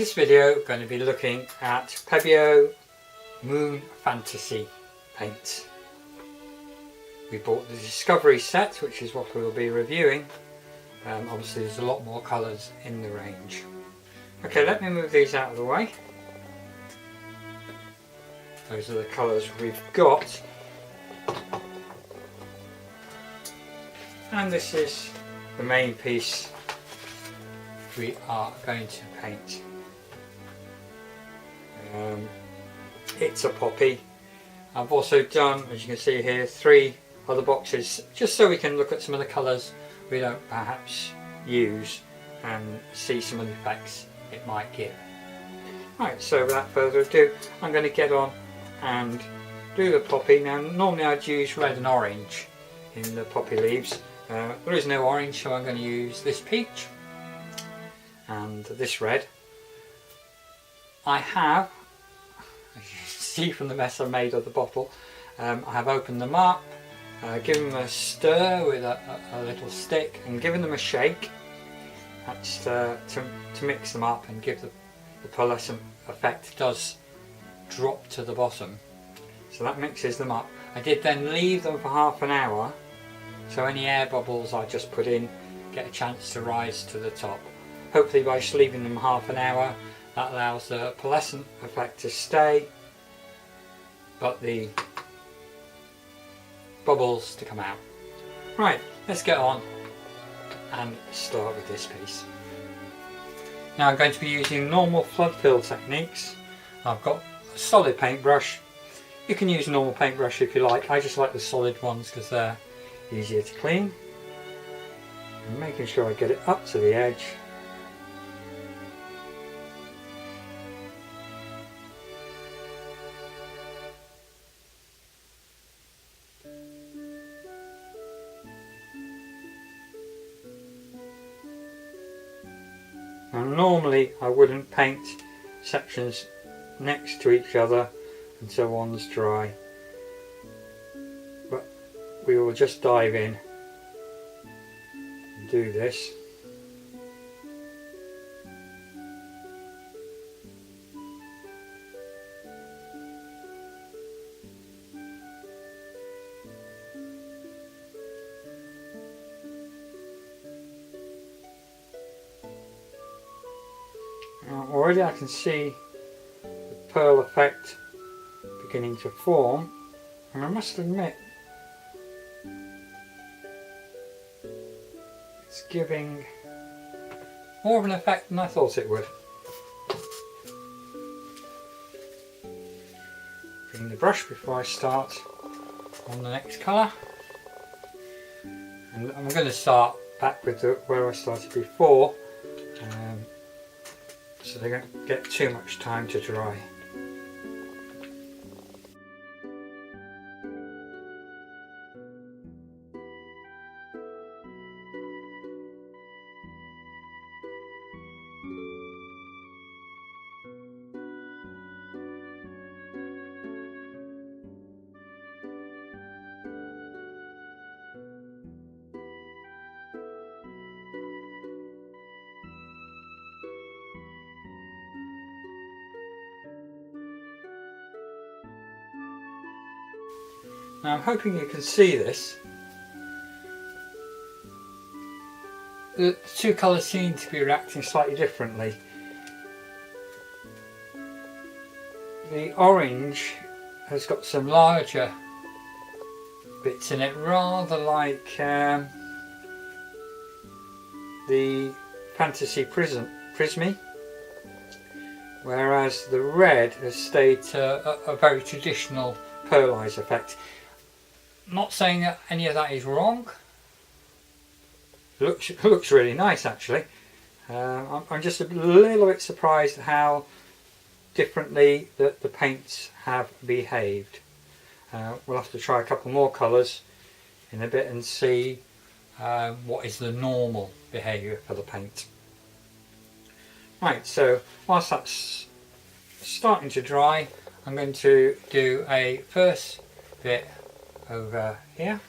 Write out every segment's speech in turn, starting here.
this video we're going to be looking at Pebeo Moon Fantasy Paints. We bought the Discovery set, which is what we'll be reviewing. Obviously there's a lot more colours in the range. Okay, let me move these out of the way. Those are the colours we've got. And this is the main piece we are going to paint. It's a poppy. I've also done, as you can see here, 3 other boxes just so we can look at some of the colours we don't perhaps use and see some of the effects it might give. Right, so without further ado, I'm going to get on and do the poppy. Now normally I'd use red and orange in the poppy leaves. There is no orange, so I'm going to use this peach and this red. I have, as you can see from the mess I made of the bottle, I have opened them up, given them a stir with a little stick and given them a shake. That's to mix them up and give the pearlescent effect does drop to the bottom. So that mixes them up. I did then leave them for half an hour, so any air bubbles I just put in get a chance to rise to the top. Hopefully by just leaving them half an hour, that allows the pearlescent effect to stay, but the bubbles to come out. Right, let's get on and start with this piece. Now I'm going to be using normal flood fill techniques. I've got a solid paintbrush. You can use a normal paintbrush if you like. I just like the solid ones because they're easier to clean. And making sure I get it up to the edge. Now normally I wouldn't paint sections next to each other until one's dry, but we will just dive in and do this. Already I can see the pearl effect beginning to form, and I must admit it's giving more of an effect than I thought it would. Bring the brush before I start on the next colour, and I'm going to start back with where I started before, so they don't get too much time to dry. Now I'm hoping you can see this. The two colours seem to be reacting slightly differently. The orange has got some larger bits in it, rather like the Fantasy Prismy, whereas the red has stayed a very traditional pearlized effect. Not saying that any of that is wrong. Looks really nice actually. I'm just a little bit surprised how differently the paints have behaved. We'll have to try a couple more colours in a bit and see what is the normal behaviour for the paint. Right, so whilst that's starting to dry, I'm going to do a first bit over here.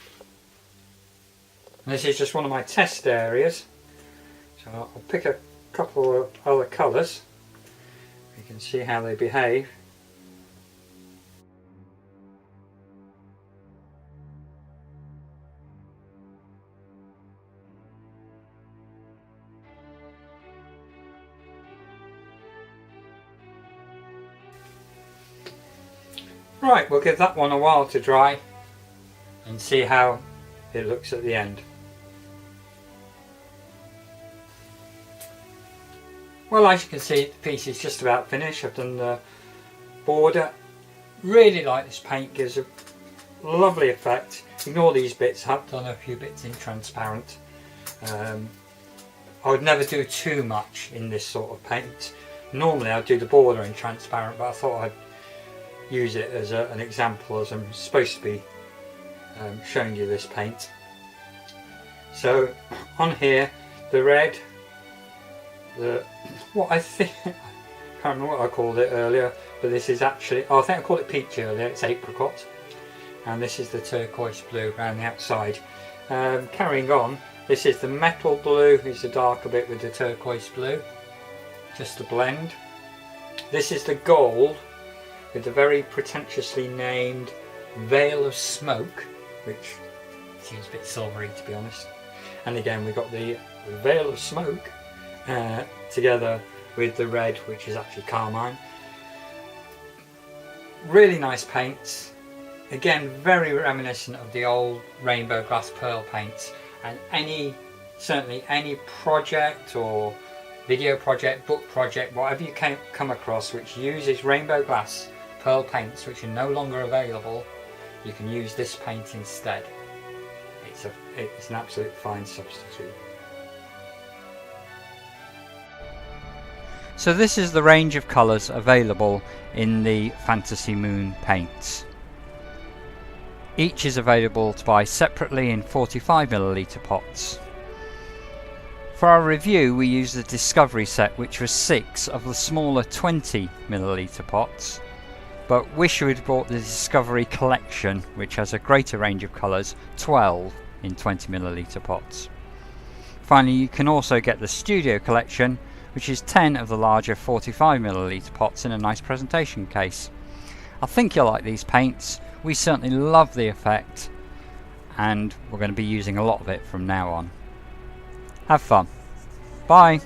And this is just one of my test areas, so I'll pick a couple of other colours can see how they behave. Right, we'll give that one a while to dry and see how it looks at the end. Well, as you can see, the piece is just about finished. I've done the border. Really like this paint, gives a lovely effect. Ignore these bits, I've done a few bits in transparent. I would never do too much in this sort of paint. Normally I'd do the border in transparent, but I thought I'd use it as an example, as I'm supposed to be showing you this paint. So on here, the red, what I think, I can't remember what I called it earlier, but this is actually, oh, I think I called it peach earlier, it's apricot, and this is the turquoise blue around the outside. Carrying on, this is the metal blue, is the darker bit with the turquoise blue, just a blend. This is the gold with the very pretentiously named Veil of Smoke, which seems a bit silvery to be honest. And again, we've got the Veil of Smoke together with the red, which is actually carmine. Really nice paints. Again, very reminiscent of the old Rainbow Glass Pearl paints. And certainly any project or video project, book project, whatever you can come across which uses Rainbow Glass Pearl paints, which are no longer available, you can use this paint instead. It's an absolute fine substitute. So this is the range of colours available in the Fantasy Moon paints. Each is available to buy separately in 45ml pots. For our review we used the Discovery set, which was 6 of the smaller 20ml pots, but wish we'd bought the Discovery collection, which has a greater range of colours, 12 in 20ml pots. Finally, you can also get the Studio collection, which is 10 of the larger 45ml pots in a nice presentation case. I think you'll like these paints. We certainly love the effect, and we're going to be using a lot of it from now on. Have fun. Bye.